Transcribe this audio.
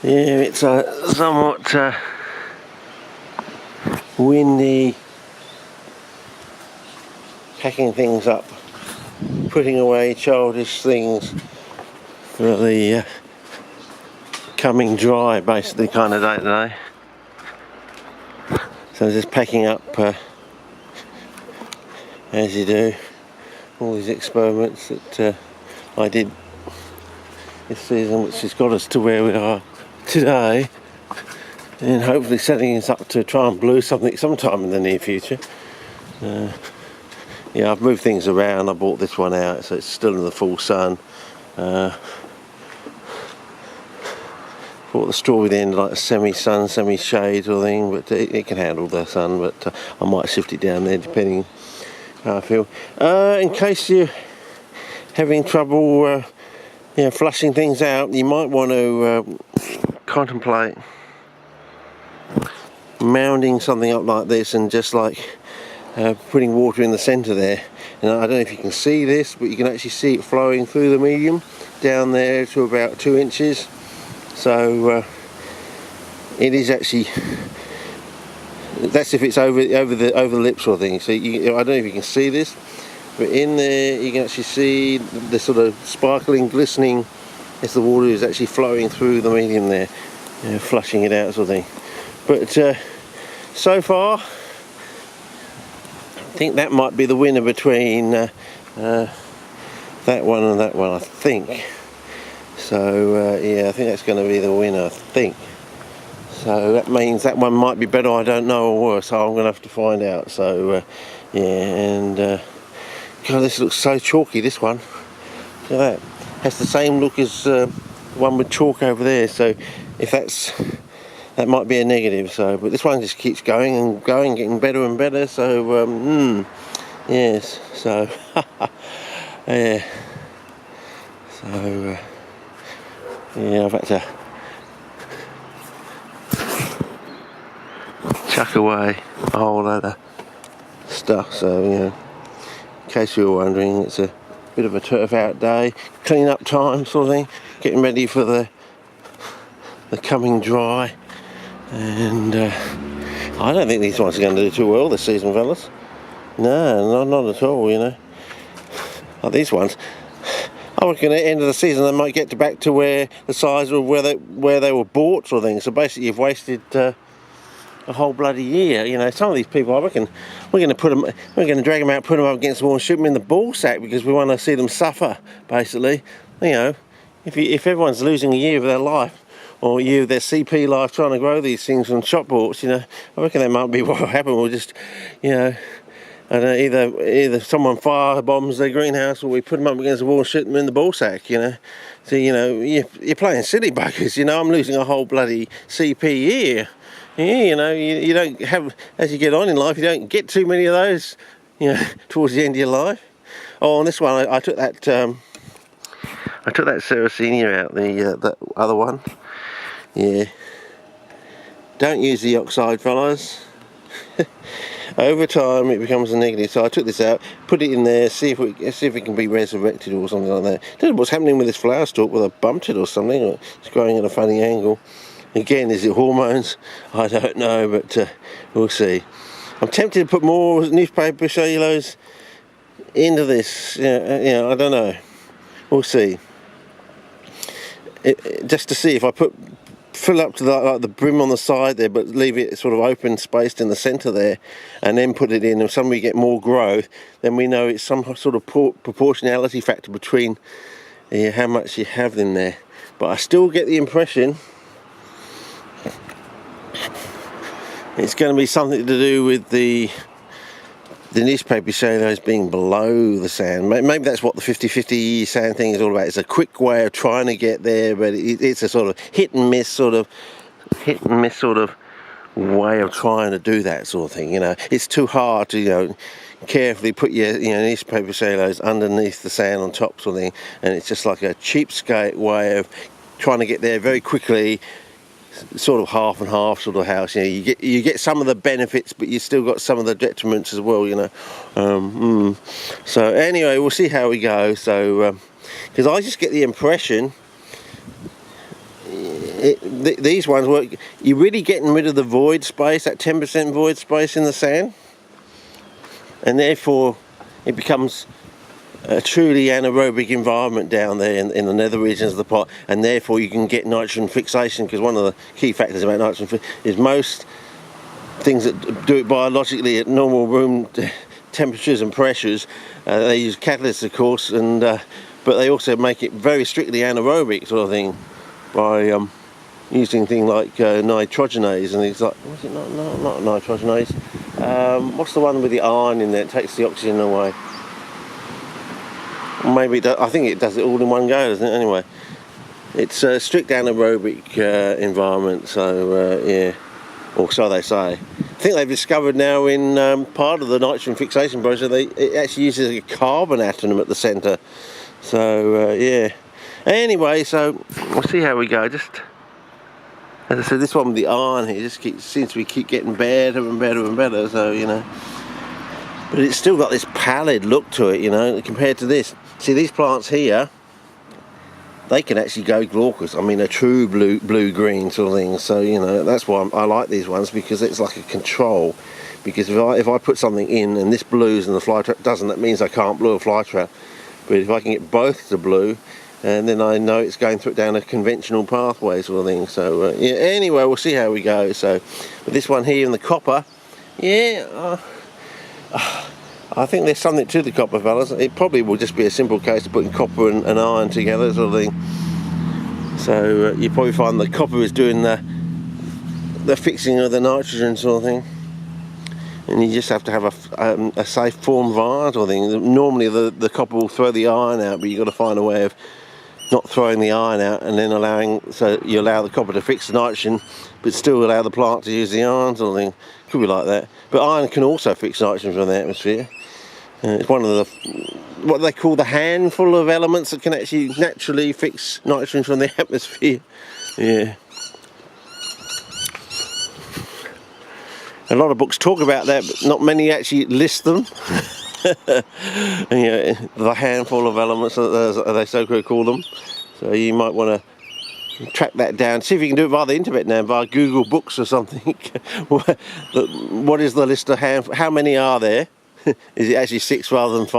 Yeah, it's somewhat windy, packing things up, putting away childish things for the coming dry, basically, kind of day today. So just packing up as you do, all these experiments that I did this season, which has got us to where we are today, and hopefully setting us up to try and blue something sometime in the near future. Yeah, I've moved things around. I bought this one out, so it's still in the full sun. Bought the straw with the end like a semi-sun, semi-shade sort of thing, but it can handle the sun, but I might shift it down there depending how I feel. In case you're having trouble flushing things out, you might want to contemplate mounding something up like this and just like putting water in the centre there. And I don't know if you can see this, but you can actually see it flowing through the medium down there to about 2 inches. So it is actually, that's if it's over the lip sort of thing. So I don't know if you can see this, but in there you can actually see the sort of sparkling, glistening as the water is actually flowing through the medium there, flushing it out sort of thing. But so far, I think that might be the winner between that one and that one, I think. So yeah, I think that's going to be the winner, I think. So that means that one might be better, I don't know, or worse, so I'm going to have to find out. So yeah, and God, this looks so chalky, this one. Look at that. Has the same look as one with chalk over there, so if that might be a negative. So, but this one just keeps going and going, getting better and better. So yes, so yeah, so yeah, I've had to chuck away a whole lot of stuff. So in case you were wondering, it's a bit of a turf out day, clean up time sort of thing, getting ready for the coming dry. And I don't think these ones are going to do too well this season, fellas. No, not at all, Like these ones, I reckon at the end of the season they might get back to where the size of where they were bought sort of thing. So basically you've wasted a whole bloody year. Some of these people, I reckon we're going to drag them out, put them up against the wall and shoot them in the ball sack because we want to see them suffer, basically. If everyone's losing a year of their life, or their CP life trying to grow these things from shop boughts, I reckon that might be what will happen. We'll just, I don't know, either someone fire bombs their greenhouse, or we put them up against the wall and shoot them in the ball sack, So, you're playing silly buggers, I'm losing a whole bloody CP year. Yeah, you don't have, as you get on in life, you don't get too many of those, towards the end of your life. Oh, on this one, I took that Sarracenia out, the other one. Yeah, don't use the oxide, fellas. Over time it becomes a negative. So I took this out, put it in there, see if it can be resurrected or something like that. Don't know what's happening with this flower stalk, whether I bumped it or something, or it's growing at a funny angle. Again, is it hormones? I don't know, but we'll see. I'm tempted to put more newspaper cellulose into this. I don't know. We'll see. Just to see if I fill up to the brim on the side there, but leave it sort of open, spaced in the centre there, and then put it in. If suddenly we get more growth, then we know it's some sort of proportionality factor between how much you have in there. But I still get the impression it's going to be something to do with the newspaper cellulose being below the sand. Maybe that's what the 50-50 sand thing is all about. It's a quick way of trying to get there, but it's a sort of hit and miss sort of way of trying to do that sort of thing. It's too hard to carefully put your newspaper cellulose underneath the sand on top sort of thing, and it's just like a cheapskate way of trying to get there very quickly. Sort of half and half sort of house. You get some of the benefits, but you still got some of the detriments as well. So anyway, we'll see how we go. So because I just get the impression these ones work. You're really getting rid of the void space, that 10% void space in the sand, and therefore it becomes a truly anaerobic environment down there in the nether regions of the pot, and therefore you can get nitrogen fixation, because one of the key factors about nitrogen is most things that do it biologically at normal room temperatures and pressures, they use catalysts, of course, and but they also make it very strictly anaerobic sort of thing by using things like nitrogenase, and it's like, what's it, not nitrogenase, what's the one with the iron in there? It takes the oxygen away. Maybe I think it does it all in one go, doesn't it? Anyway, it's a strict anaerobic environment, so yeah, or so they say. I think they've discovered now in part of the nitrogen fixation process, it actually uses a carbon atom at the centre. So yeah. Anyway, so we'll see how we go. Just as I said, this one with the iron here just seems to keep getting better and better and better. So you know, but it's still got this pallid look to it, you know, compared to this. See, these plants here, they can actually go glaucous. I mean, a true blue-green sort of thing. So, you know, that's why I like these ones, because it's like a control. Because if I put something in and this blues and the fly trap doesn't, that means I can't blue a fly trap. But if I can get both to blue, and then I know it's going through down a conventional pathway sort of thing. So, yeah, anyway, we'll see how we go. So, with this one here in the copper, yeah, I think there's something to the copper, fellas. It probably will just be a simple case of putting copper and iron together sort of thing. So you probably find the copper is doing the fixing of the nitrogen sort of thing, and you just have to have a safe form vial sort of thing. Normally the copper will throw the iron out, but you've got to find a way of not throwing the iron out, and then so you allow the copper to fix the nitrogen, but still allow the plant to use the iron sort of thing. Could be like that. But iron can also fix nitrogen from the atmosphere. It's one of the, what they call the handful of elements that can actually naturally fix nitrogen from the atmosphere. Yeah. A lot of books talk about that, but not many actually list them. Yeah, the handful of elements, as they so call them. So you might want to track that down. See if you can do it via the internet now, via Google Books or something. What is the list of how many are there? Is it actually 6 rather than 5?